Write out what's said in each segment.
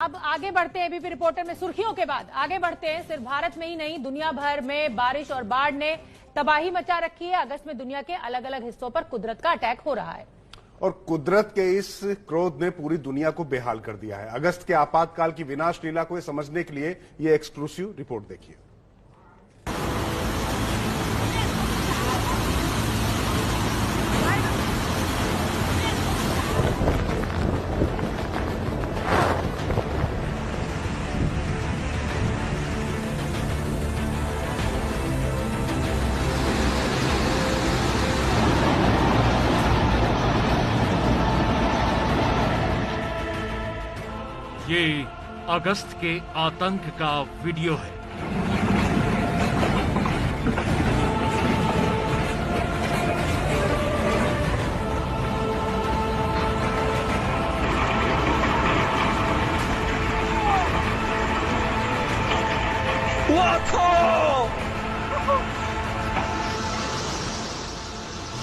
अब आगे बढ़ते हैं एबीपी रिपोर्टर में सुर्खियों के बाद आगे बढ़ते हैं। सिर्फ भारत में ही नहीं, दुनिया भर में बारिश और बाढ़ ने तबाही मचा रखी है। अगस्त में दुनिया के अलग अलग हिस्सों पर कुदरत का अटैक हो रहा है और कुदरत के इस क्रोध ने पूरी दुनिया को बेहाल कर दिया है। अगस्त के आपातकाल की विनाश लीला को समझने के लिए ये एक्सक्लूसिव रिपोर्ट देखिए। ये अगस्त के आतंक का वीडियो है।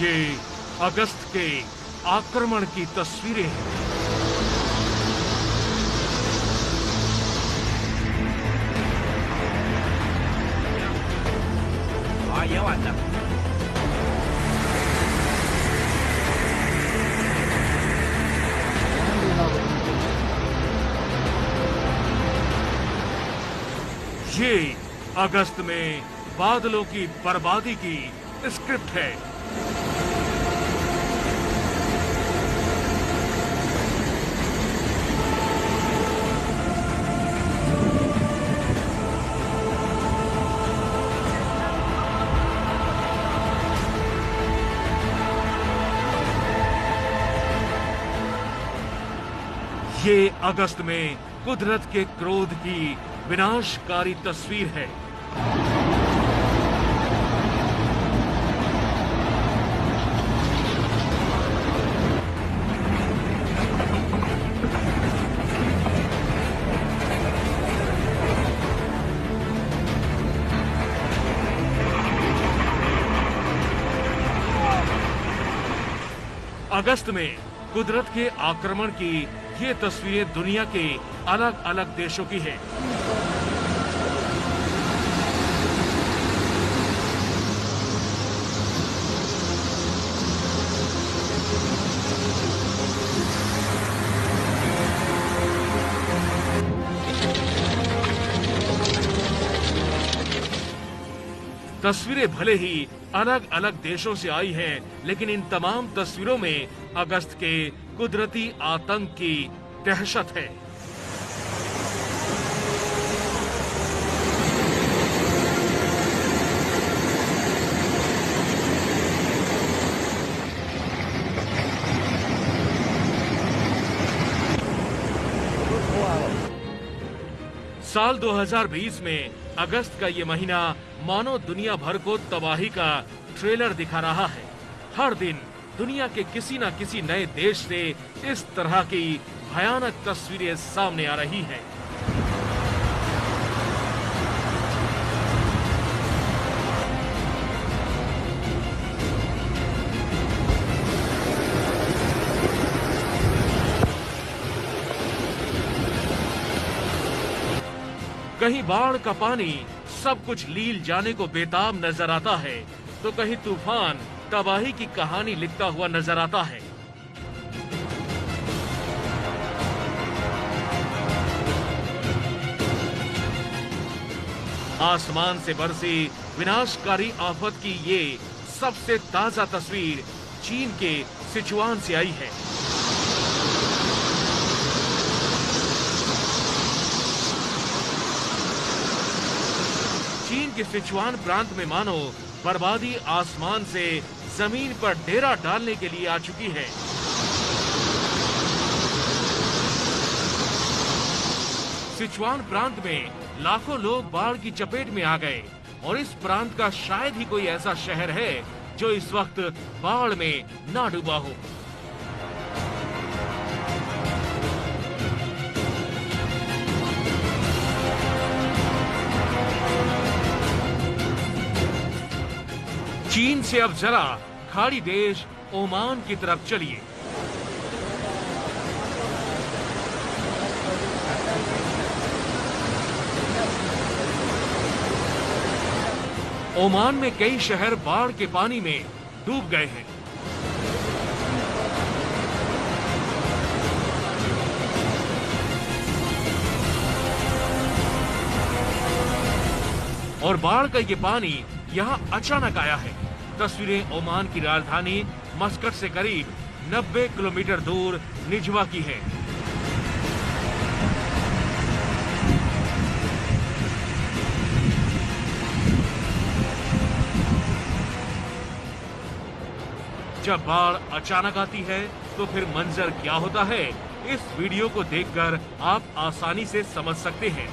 ये अगस्त के आक्रमण की तस्वीरें हैं। ये अगस्त में बादलों की बर्बादी की स्क्रिप्ट है। ये अगस्त में कुदरत के क्रोध की विनाशकारी तस्वीर है। अगस्त में कुदरत के आक्रमण की ये तस्वीरें दुनिया के अलग अलग देशों की है। तस्वीरें भले ही अलग अलग देशों से आई हैं, लेकिन इन तमाम तस्वीरों में अगस्त के कुदरती आतंक की दहशत है। साल 2020 में अगस्त का ये महीना मानो दुनिया भर को तबाही का ट्रेलर दिखा रहा है। हर दिन दुनिया के किसी न किसी नए देश से इस तरह की भयानक तस्वीरें सामने आ रही हैं। कहीं बाढ़ का पानी सब कुछ लील जाने को बेताब नजर आता है, तो कहीं तूफान तबाही की कहानी लिखता हुआ नजर आता है। आसमान से बरसी विनाशकारी आफत की ये सबसे ताजा तस्वीर चीन के सिचुआन से आई है। चीन के सिचुआन प्रांत में मानो बर्बादी आसमान से जमीन पर डेरा डालने के लिए आ चुकी है। सिचुआन प्रांत में लाखों लोग बाढ़ की चपेट में आ गए और इस प्रांत का शायद ही कोई ऐसा शहर है जो इस वक्त बाढ़ में ना डूबा हो। चीन से अब जरा खाड़ी देश ओमान की तरफ चलिए। ओमान में कई शहर बाढ़ के पानी में डूब गए हैं। और बाढ़ का ये पानी यहाँ अचानक आया है। तस्वीरें ओमान की राजधानी मस्कट से करीब 90 किलोमीटर दूर निजवा की है। जब बाढ़ अचानक आती है तो फिर मंजर क्या होता है, इस वीडियो को देखकर आप आसानी से समझ सकते हैं।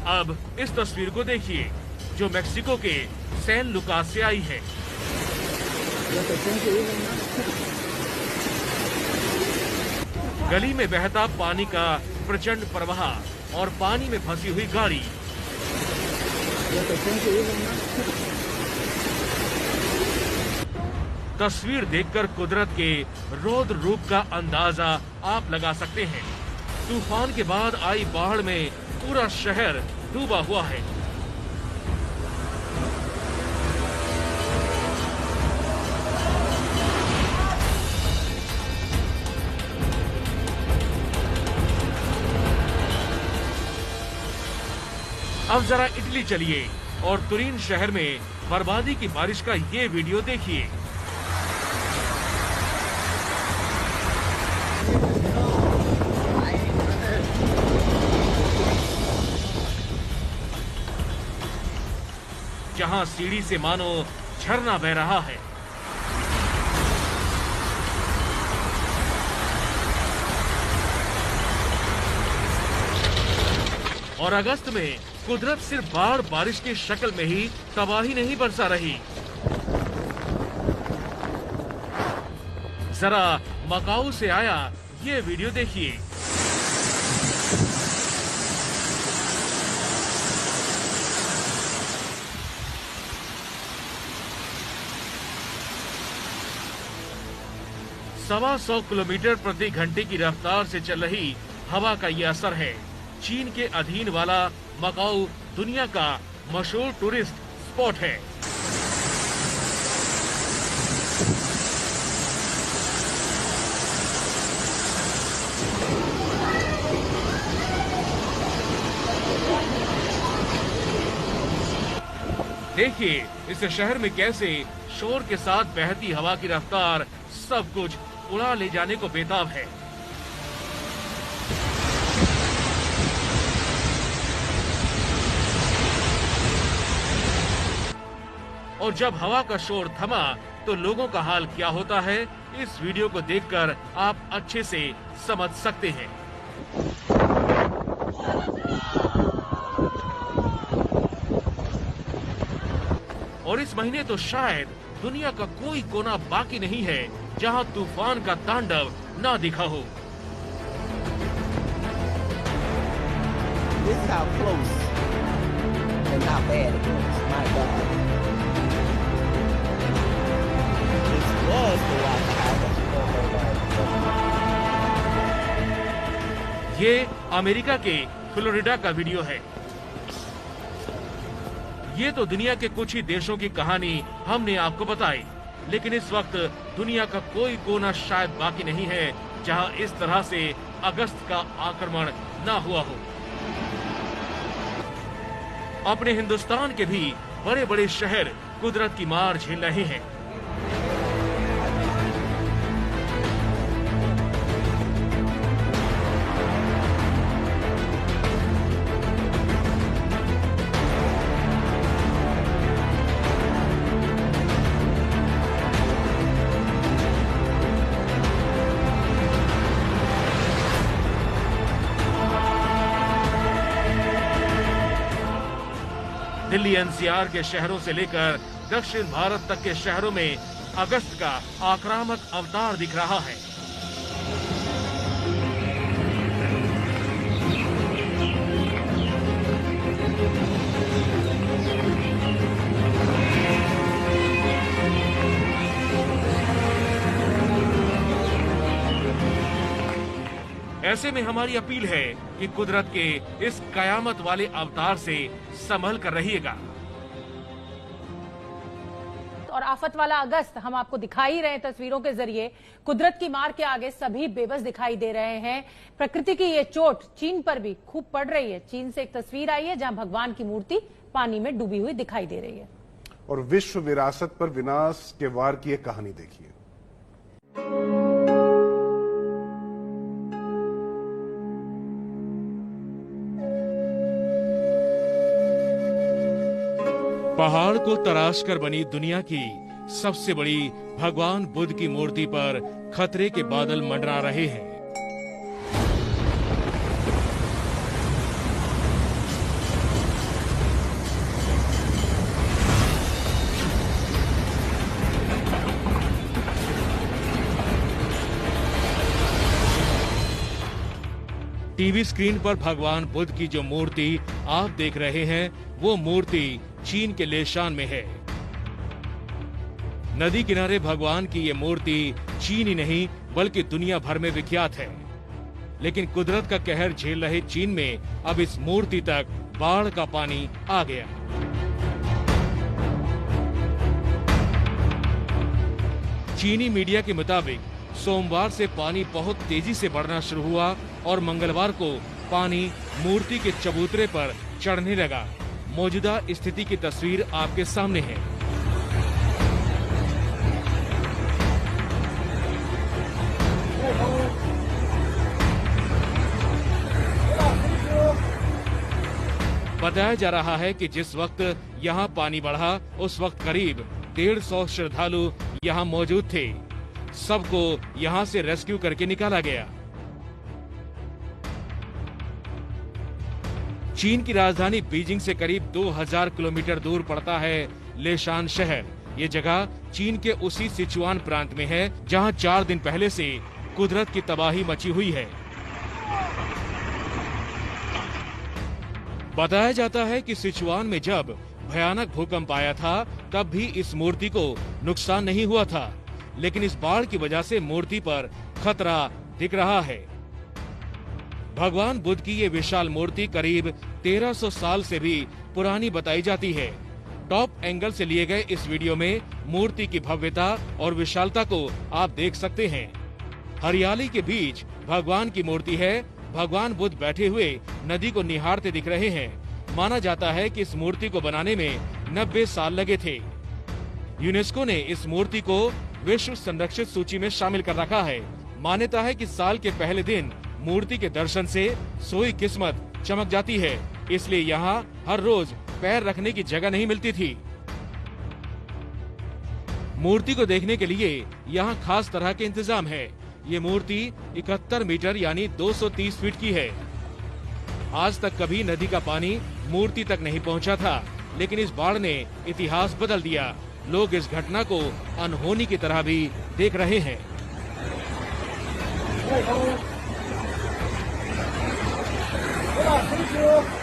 अब इस तस्वीर को देखिए जो मेक्सिको के सैन लुकास से आई है। गली में बहता पानी का प्रचंड प्रवाह और पानी में फंसी हुई गाड़ी। तस्वीर देखकर कुदरत के रौद्र रूप का अंदाजा आप लगा सकते हैं। तूफान के बाद आई बाढ़ में पूरा शहर डूबा हुआ है। अब जरा इटली चलिए और तुरीन शहर में बर्बादी की बारिश का ये वीडियो देखिए। जहां सीढ़ी से मानो झरना बह रहा है। और अगस्त में कुदरत सिर्फ बाढ़ बारिश की शक्ल में ही तबाही नहीं बरसा रही। जरा मकाऊ से आया ये वीडियो देखिए। सवा 100 किलोमीटर प्रति घंटे की रफ्तार से चल रही हवा का ये असर है। चीन के अधीन वाला मकाऊ दुनिया का मशहूर टूरिस्ट स्पॉट है। देखिए इस शहर में कैसे शोर के साथ बहती हवा की रफ्तार सब कुछ उड़ा ले जाने को बेताब है। और जब हवा का शोर थमा तो लोगों का हाल क्या होता है, इस वीडियो को देखकर आप अच्छे से समझ सकते हैं। और इस महीने तो शायद दुनिया का कोई कोना बाकी नहीं है जहां तूफान का तांडव ना दिखा हो। This is how close and how bad it was. My God. This was the water house. ये अमेरिका के फ्लोरिडा का वीडियो है। ये तो दुनिया के कुछ ही देशों की कहानी हमने आपको बताई, लेकिन इस वक्त दुनिया का कोई कोना शायद बाकी नहीं है जहां इस तरह से अगस्त का आक्रमण ना हुआ हो। अपने हिंदुस्तान के भी बड़े बड़े शहर कुदरत की मार झेल रहे हैं। दिल्ली एनसीआर के शहरों से लेकर दक्षिण भारत तक के शहरों में अगस्त का आक्रामक अवतार दिख रहा है। ऐसे में हमारी अपील है कि कुदरत के इस कयामत वाले अवतार से संभल कर रहिएगा। और आफत वाला अगस्त हम आपको दिखाई रहे हैं तस्वीरों के जरिए। कुदरत की मार के आगे सभी बेबस दिखाई दे रहे हैं। प्रकृति की ये चोट चीन पर भी खूब पड़ रही है। चीन से एक तस्वीर आई है जहां भगवान की मूर्ति पानी में डूबी हुई दिखाई दे रही है। और विश्व विरासत पर विनाश के वार की एक कहानी देखिए। पहाड़ को तराश कर बनी दुनिया की सबसे बड़ी भगवान बुद्ध की मूर्ति पर खतरे के बादल मंडरा रहे हैं। टीवी स्क्रीन पर भगवान बुद्ध की जो मूर्ति आप देख रहे हैं, वो मूर्ति चीन के लेशान में है। नदी किनारे भगवान की ये मूर्ति चीन ही नहीं बल्कि दुनिया भर में विख्यात है। लेकिन कुदरत का कहर झेल रहे चीन में अब इस मूर्ति तक बाढ़ का पानी आ गया। चीनी मीडिया के मुताबिक सोमवार से पानी बहुत तेजी से बढ़ना शुरू हुआ और मंगलवार को पानी मूर्ति के चबूतरे पर चढ़ने लगा। मौजूदा स्थिति की तस्वीर आपके सामने है। बताया जा रहा है कि जिस वक्त यहाँ पानी बढ़ा उस वक्त करीब 150 श्रद्धालु यहाँ मौजूद थे। सबको यहाँ से रेस्क्यू करके निकाला गया। चीन की राजधानी बीजिंग से करीब 2000 किलोमीटर दूर पड़ता है लेशान शहर। ये जगह चीन के उसी सिचुआन प्रांत में है जहां 4 दिन पहले से कुदरत की तबाही मची हुई है। बताया जाता है कि सिचुआन में जब भयानक भूकंप आया था तब भी इस मूर्ति को नुकसान नहीं हुआ था, लेकिन इस बाढ़ की वजह से मूर्ति पर खतरा दिख रहा है। भगवान बुद्ध की ये विशाल मूर्ति करीब 1300 साल से भी पुरानी बताई जाती है। टॉप एंगल से लिए गए इस वीडियो में मूर्ति की भव्यता और विशालता को आप देख सकते हैं। हरियाली के बीच भगवान की मूर्ति है। भगवान बुद्ध बैठे हुए नदी को निहारते दिख रहे हैं। माना जाता है कि इस मूर्ति को बनाने में 90 साल लगे थे। यूनेस्को ने इस मूर्ति को विश्व संरक्षित सूची में शामिल कर रखा है। मान्यता है कि साल के पहले दिन मूर्ति के दर्शन से सोई किस्मत चमक जाती है, इसलिए यहाँ हर रोज पैर रखने की जगह नहीं मिलती थी। मूर्ति को देखने के लिए यहाँ खास तरह के इंतजाम है। ये मूर्ति 71 मीटर यानी 230 फीट की है। आज तक कभी नदी का पानी मूर्ति तक नहीं पहुँचा था, लेकिन इस बाढ़ ने इतिहास बदल दिया। लोग इस घटना को अनहोनी की तरह भी देख रहे हैं। Thank you.